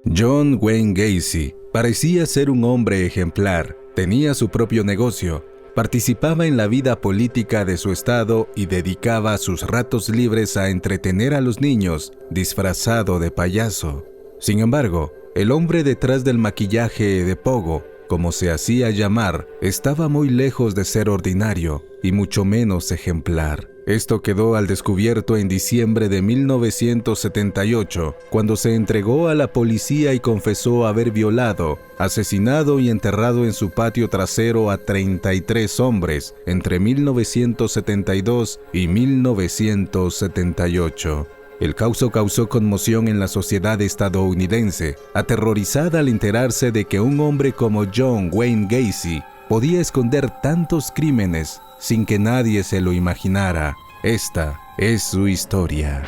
John Wayne Gacy parecía ser un hombre ejemplar, tenía su propio negocio, participaba en la vida política de su estado y dedicaba sus ratos libres a entretener a los niños, disfrazado de payaso. Sin embargo, el hombre detrás del maquillaje de Pogo, como se hacía llamar, estaba muy lejos de ser ordinario y mucho menos ejemplar. Esto quedó al descubierto en diciembre de 1978, cuando se entregó a la policía y confesó haber violado, asesinado y enterrado en su patio trasero a 33 hombres entre 1972 y 1978. El caso causó conmoción en la sociedad estadounidense, aterrorizada al enterarse de que un hombre como John Wayne Gacy podía esconder tantos crímenes sin que nadie se lo imaginara. Esta es su historia.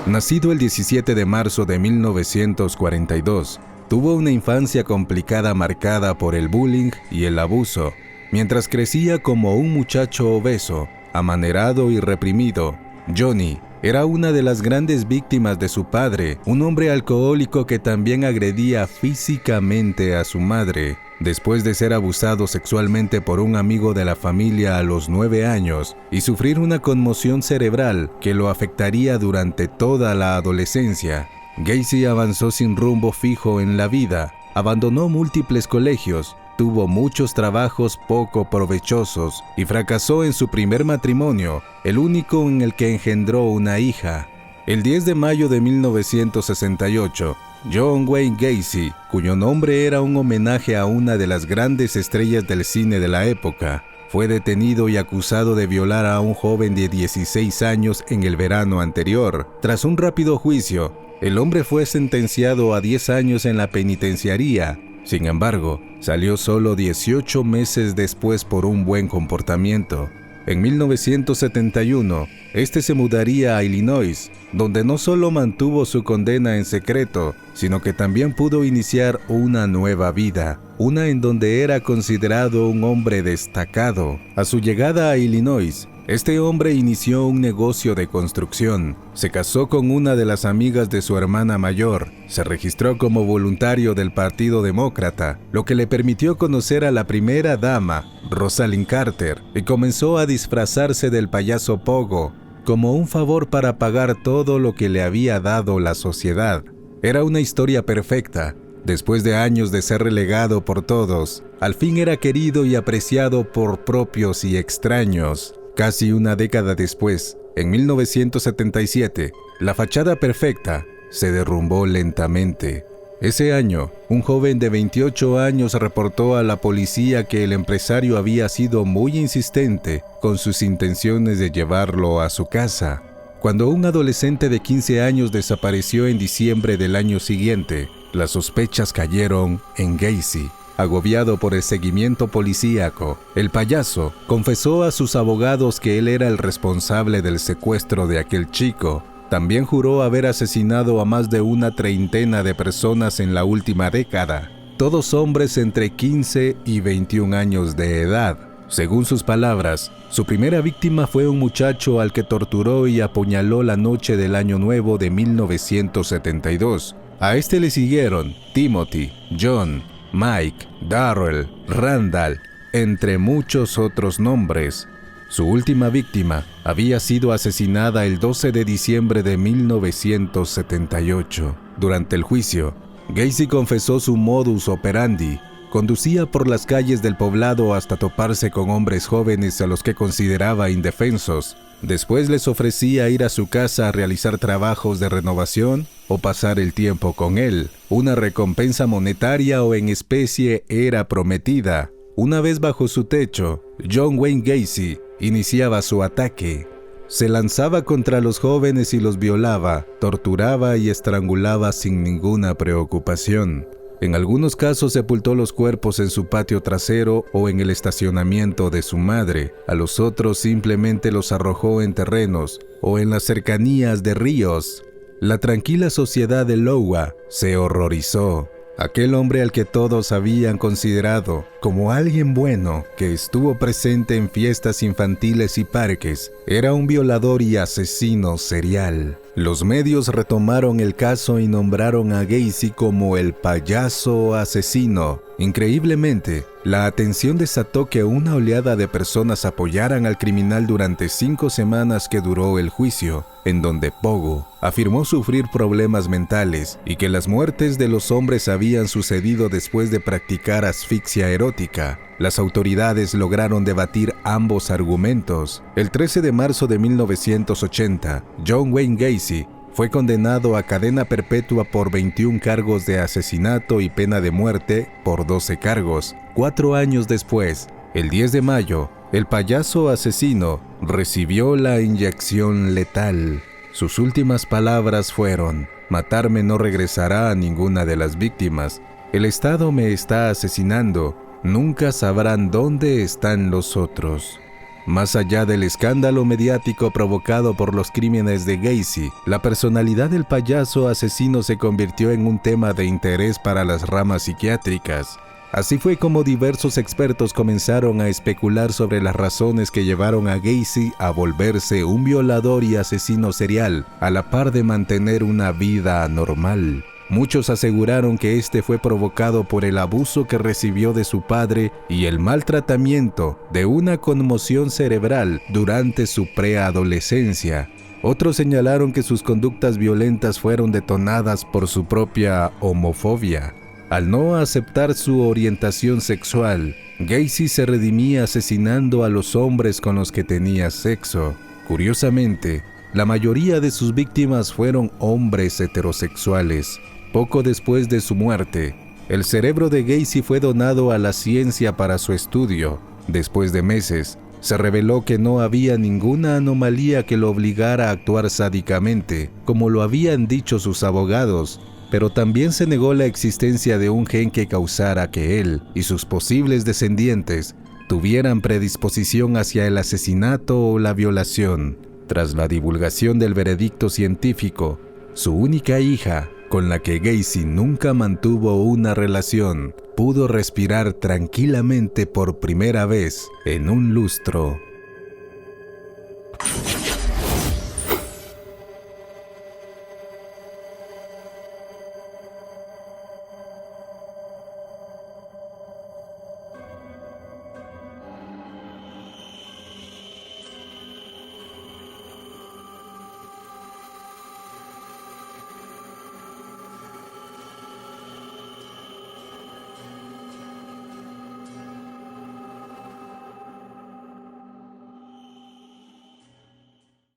Nacido el 17 de marzo de 1942, tuvo una infancia complicada marcada por el bullying y el abuso. Mientras crecía como un muchacho obeso, amanerado y reprimido, Johnny era una de las grandes víctimas de su padre, un hombre alcohólico que también agredía físicamente a su madre. Después de ser abusado sexualmente por un amigo de la familia a los 9 años y sufrir una conmoción cerebral que lo afectaría durante toda la adolescencia, Gacy avanzó sin rumbo fijo en la vida, abandonó múltiples colegios, tuvo muchos trabajos poco provechosos y fracasó en su primer matrimonio, el único en el que engendró una hija. El 10 de mayo de 1968, John Wayne Gacy, cuyo nombre era un homenaje a una de las grandes estrellas del cine de la época, fue detenido y acusado de violar a un joven de 16 años en el verano anterior. Tras un rápido juicio, el hombre fue sentenciado a 10 años en la penitenciaría. Sin embargo, salió solo 18 meses después por un buen comportamiento. En 1971, este se mudaría a Illinois, donde no solo mantuvo su condena en secreto, sino que también pudo iniciar una nueva vida, una en donde era considerado un hombre destacado. A su llegada a Illinois, este hombre inició un negocio de construcción, se casó con una de las amigas de su hermana mayor, se registró como voluntario del Partido Demócrata, lo que le permitió conocer a la primera dama, Rosalynn Carter, y comenzó a disfrazarse del payaso Pogo, como un favor para pagar todo lo que le había dado la sociedad. Era una historia perfecta. Después de años de ser relegado por todos, al fin era querido y apreciado por propios y extraños. Casi una década después, en 1977, la fachada perfecta se derrumbó lentamente. Ese año, un joven de 28 años reportó a la policía que el empresario había sido muy insistente con sus intenciones de llevarlo a su casa. Cuando un adolescente de 15 años desapareció en diciembre del año siguiente, las sospechas cayeron en Gacy. Agobiado por el seguimiento policíaco, el payaso confesó a sus abogados que él era el responsable del secuestro de aquel chico. También juró haber asesinado a más de una treintena de personas en la última década, todos hombres entre 15 y 21 años de edad. Según sus palabras, su primera víctima fue un muchacho al que torturó y apuñaló la noche del Año Nuevo de 1972. A este le siguieron Timothy, John, Mike, Darrell, Randall, entre muchos otros nombres. Su última víctima había sido asesinada el 12 de diciembre de 1978. Durante el juicio, Gacy confesó su modus operandi. Conducía por las calles del poblado hasta toparse con hombres jóvenes a los que consideraba indefensos. Después les ofrecía ir a su casa a realizar trabajos de renovación o pasar el tiempo con él. Una recompensa monetaria o en especie era prometida. Una vez bajo su techo, John Wayne Gacy iniciaba su ataque. Se lanzaba contra los jóvenes y los violaba, torturaba y estrangulaba sin ninguna preocupación. En algunos casos sepultó los cuerpos en su patio trasero o en el estacionamiento de su madre. A los otros simplemente los arrojó en terrenos o en las cercanías de ríos. La tranquila sociedad de Iowa se horrorizó. Aquel hombre al que todos habían considerado como alguien bueno, que estuvo presente en fiestas infantiles y parques, era un violador y asesino serial. Los medios retomaron el caso y nombraron a Gacy como el payaso asesino. Increíblemente, la atención desató que una oleada de personas apoyaran al criminal durante 5 semanas que duró el juicio, en donde Pogo afirmó sufrir problemas mentales y que las muertes de los hombres habían sucedido después de practicar asfixia erótica. Las autoridades lograron debatir ambos argumentos. El 13 de marzo de 1980, John Wayne Gacy fue condenado a cadena perpetua por 21 cargos de asesinato y pena de muerte por 12 cargos. 4 años después, el 10 de mayo, el payaso asesino recibió la inyección letal. Sus últimas palabras fueron: «Matarme no regresará a ninguna de las víctimas. El Estado me está asesinando. Nunca sabrán dónde están los otros». Más allá del escándalo mediático provocado por los crímenes de Gacy, la personalidad del payaso asesino se convirtió en un tema de interés para las ramas psiquiátricas. Así fue como diversos expertos comenzaron a especular sobre las razones que llevaron a Gacy a volverse un violador y asesino serial, a la par de mantener una vida normal. Muchos aseguraron que este fue provocado por el abuso que recibió de su padre y el mal tratamiento de una conmoción cerebral durante su preadolescencia. Otros señalaron que sus conductas violentas fueron detonadas por su propia homofobia. Al no aceptar su orientación sexual, Gacy se redimía asesinando a los hombres con los que tenía sexo. Curiosamente, la mayoría de sus víctimas fueron hombres heterosexuales. Poco después de su muerte, el cerebro de Gacy fue donado a la ciencia para su estudio. Después de meses, se reveló que no había ninguna anomalía que lo obligara a actuar sádicamente, como lo habían dicho sus abogados, pero también se negó la existencia de un gen que causara que él y sus posibles descendientes tuvieran predisposición hacia el asesinato o la violación. Tras la divulgación del veredicto científico, su única hija, con la que Gacy nunca mantuvo una relación, pudo respirar tranquilamente por primera vez en un lustro.